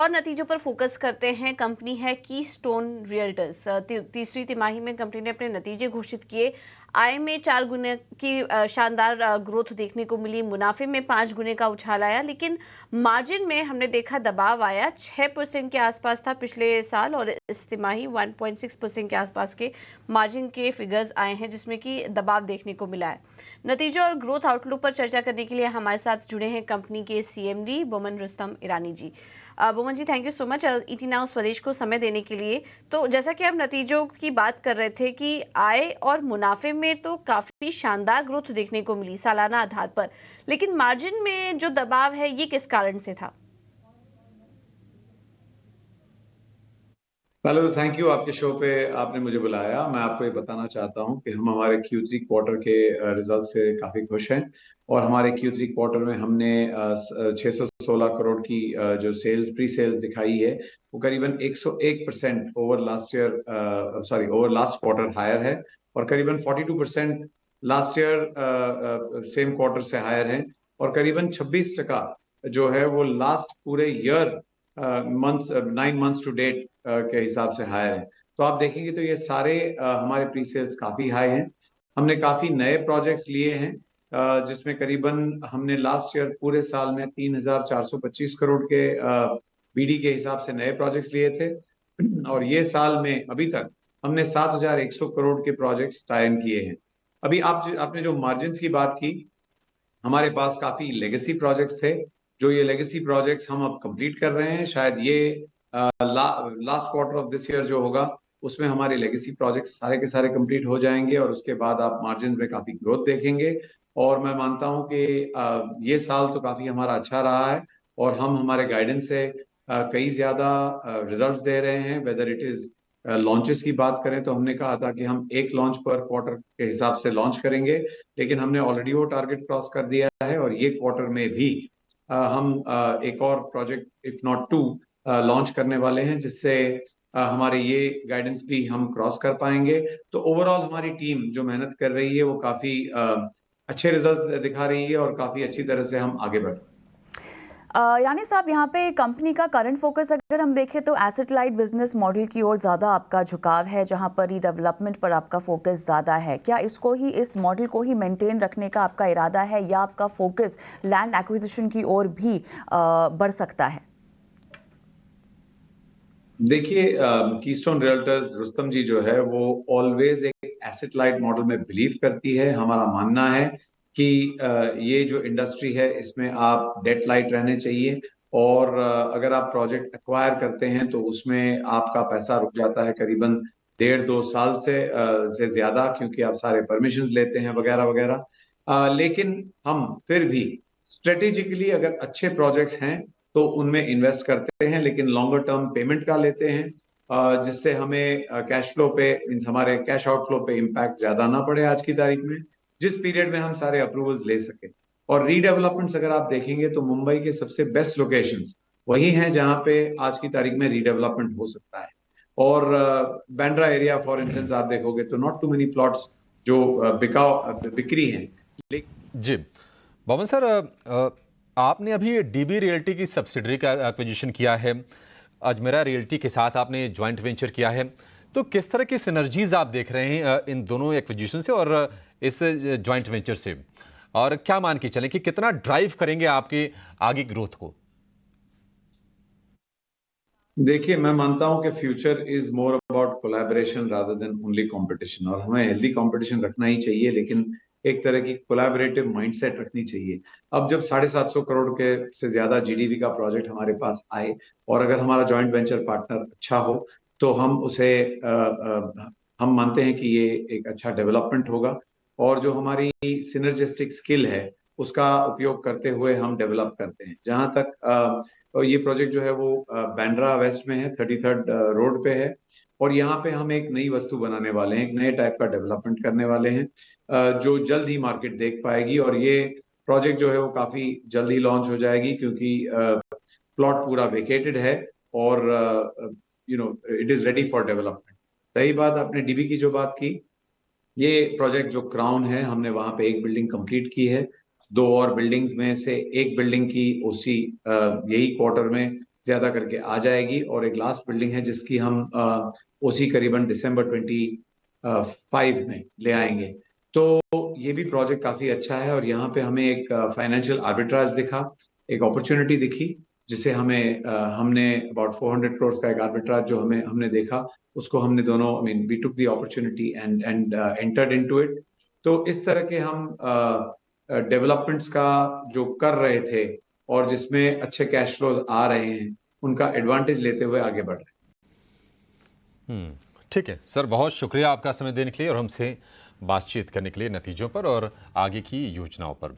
और नतीजों पर फोकस करते हैं। कंपनी है कीस्टोन रियल्टर्स। तीसरी तिमाही में कंपनी ने अपने नतीजे घोषित किए। आय में 4 गुने की शानदार ग्रोथ देखने को मिली। मुनाफे में 5 गुने का उछाल आया, लेकिन मार्जिन में हमने देखा दबाव आया। 6% के आसपास था पिछले साल, और इस तिमाही 1.6% के आसपास के मार्जिन के फिगर्स आए हैं, जिसमें कि दबाव देखने को मिला है। नतीजों और ग्रोथ आउटलुक पर चर्चा करने के लिए हमारे साथ जुड़े हैं कंपनी के CMD Boman Rustam Irani ji. Boman ji, thank you so much ET now Swadesh को समय देने के लिए। तो जैसा कि आप नतीजों की बात कर रहे थे कि आय और मुनाफे में तो काफी शानदार ग्रोथ देखने को मिली सालाना आधार पर, लेकिन मार्जिन में जो दबाव है ये किस कारण से था? पहले तो थैंक यू, आपके शो पे आपने मुझे बुलाया। मैं आपको ये बताना चाहता हूँ कि हम हमारे Q3 क्वार्टर के रिजल्ट से काफी खुश हैं। और हमारे Q3 क्वार्टर में हमने 616 करोड़ की जो सेल्स प्री सेल्स दिखाई है, वो करीबन 101% over last year, sorry over last quarter higher है। और करीबन 42% लास्ट ईयर सेम क्वार्टर से हायर है। और करीबन 26% जो है वो लास्ट पूरे year months 9 months to date के हिसाब से हाई है। तो आप देखेंगे तो ये सारे हमारे प्री सेल्स काफी हाई हैं। हमने काफी नए प्रोजेक्ट्स लिए हैं, जिसमें करीबन हमने लास्ट ईयर पूरे साल में 3,425 करोड़ के बीडी के हिसाब से नए प्रोजेक्ट्स लिए थे। और ये साल में अभी तक हमने 7,100 करोड़ के प्रोजेक्ट्स टाइम किए हैं। अभी आपने जो मार्जिन की बात की, हमारे पास काफी लेगेसी प्रोजेक्ट्स थे। जो ये लेगेसी प्रोजेक्ट्स हम अब कंप्लीट कर रहे हैं। शायद ये last quarter of this year जो होगा, उसमें हमारे लेगेसी प्रोजेक्ट्स सारे के सारे कंप्लीट हो जाएंगे, और उसके बाद आप मार्जिन में काफी ग्रोथ देखेंगे। और मैं मानता हूं कि ये साल तो काफी हमारा अच्छा रहा है। और हम हमारे गाइडेंस से कई ज्यादा रिजल्ट्स दे रहे हैं। वेदर इट इज लॉन्चेस की बात करें, तो हमने कहा था कि हम एक लॉन्च पर क्वार्टर के हिसाब से लॉन्च करेंगे, लेकिन हमने ऑलरेडी वो टारगेट क्रॉस कर दिया है। और ये क्वार्टर में भी हम एक और project if not two launch करने वाले हैं, जिससे हमारे ये गाइडेंस भी हम क्रॉस कर पाएंगे। तो ओवरऑल हमारी टीम जो मेहनत कर रही है, वो काफी अच्छे रिजल्ट्स दिखा रही है, और काफी अच्छी तरह से हम आगे बढ़ रहे हैं। यानी साहब, यहाँ पे कंपनी का करंट फोकस अगर हम देखें तो एसेट लाइट बिजनेस मॉडल की ओर ज़्यादा आपका झुकाव है, जहाँ पर रीडेवलपमेंट पर आपका फोकस ज़्यादा है। क्या इस मॉडल को ही मेंटेन रखने का आपका इरादा है, या आपका फोकस लैंड एक्विजिशन की ओर भी बढ़ सकता है? देखिए, कीस्टोन रियल्टर्स रुस्तम जी जो है वो ऑलवेज एक एसेट लाइट मॉडल में बिलीव करती है। हमारा मानना है कि ये जो इंडस्ट्री है, इसमें आप डेट लाइट रहने चाहिए। और अगर आप प्रोजेक्ट एक्वायर करते हैं, तो उसमें आपका पैसा रुक जाता है करीबन 1.5-2 साल से ज्यादा, क्योंकि आप सारे परमिशंस लेते हैं वगैरह वगैरह। लेकिन हम फिर भी स्ट्रेटेजिकली अगर अच्छे प्रोजेक्ट्स हैं, तो उनमें इन्वेस्ट करते हैं, लेकिन लॉन्गर टर्म पेमेंट का लेते हैं, जिससे हमें कैश फ्लो पे, मीन्स हमारे कैश आउटफ्लो पे इम्पैक्ट ज्यादा ना पड़े आज की तारीख में, जिस पीरियड में हम सारे अप्रूवल्स ले सके। और रीडेवलपमेंट्स अगर आप देखेंगे, तो मुंबई के सबसे बेस्ट लोकेशंस वही हैं जहां पे आज की तारीख में रीडेवलपमेंट हो सकता है। और बैंड्रा एरिया फॉर इंस्टेंस आप देखोगे तो नॉट टू मेनी प्लॉट्स जो बिक्री हैं। जी बमन सर, आपने अभी डीबी रियल्टी की सब्सिडरी का एक्विजिशन किया है, अजमेरा रियल्टी के साथ आपने ज्वाइंट वेंचर किया है। तो किस तरह की सिनर्जीज आप देख रहे हैं इन दोनों एक्विजिशन से और इस ज्वाइंट वेंचर से, और क्या मान के चलें कि कितना ड्राइव करेंगे आपके आगे ग्रोथ को? देखिए, मैं मानता हूं कि future is more about collaboration rather than only competition. और हमें हेल्दी कंपटीशन रखना ही चाहिए, लेकिन एक तरह की कोलैबोरेटिव माइंडसेट रखनी चाहिए। अब जब 750 करोड़ के से ज्यादा जीडीपी का प्रोजेक्ट हमारे पास आए, और अगर हमारा जॉइंट वेंचर पार्टनर अच्छा हो, तो हम उसे हम मानते हैं कि ये एक अच्छा डेवलपमेंट होगा। और जो हमारी सिनर्जिस्टिक स्किल है, उसका उपयोग करते हुए हम डेवलप करते हैं। जहां तक और ये प्रोजेक्ट जो है वो बैंड्रा वेस्ट में है, 33rd रोड पे है। और यहाँ पे हम एक नई वस्तु बनाने वाले हैं, एक नए टाइप का डेवलपमेंट करने वाले हैं, जो जल्द ही मार्केट देख पाएगी। और ये प्रोजेक्ट जो है वो काफी जल्द ही लॉन्च हो जाएगी, क्योंकि प्लॉट पूरा वेकेटेड है, और it is ready for development. रही बात आपने डीबी की जो बात की, ये प्रोजेक्ट जो क्राउन है, हमने वहां पे एक बिल्डिंग कंप्लीट की है। दो और बिल्डिंग्स में से एक बिल्डिंग की ओसी यही क्वार्टर में ज्यादा करके आ जाएगी, और एक लास्ट बिल्डिंग है जिसकी हम ओसी करीबन दिसंबर 25 में ले आएंगे। तो ये भी प्रोजेक्ट काफी अच्छा है, और यहाँ पे हमें एक फाइनेंशियल आर्बिट्राज दिखा, एक अपॉर्चुनिटी दिखी, जिसे हमने अबाउट 400 करोड़ का एक आर्बिट्राज जो हमने देखा, उसको हमने दोनों, I mean we took the opportunity and entered into it. तो इस तरह के हम डेवलपमेंट्स का जो कर रहे थे और जिसमें अच्छे कैश फ्लोज आ रहे हैं, उनका एडवांटेज लेते हुए आगे बढ़ रहे हैं। ठीक है सर, बहुत शुक्रिया आपका समय देने के लिए और हमसे बातचीत करने के लिए नतीजों पर और आगे की योजनाओं पर।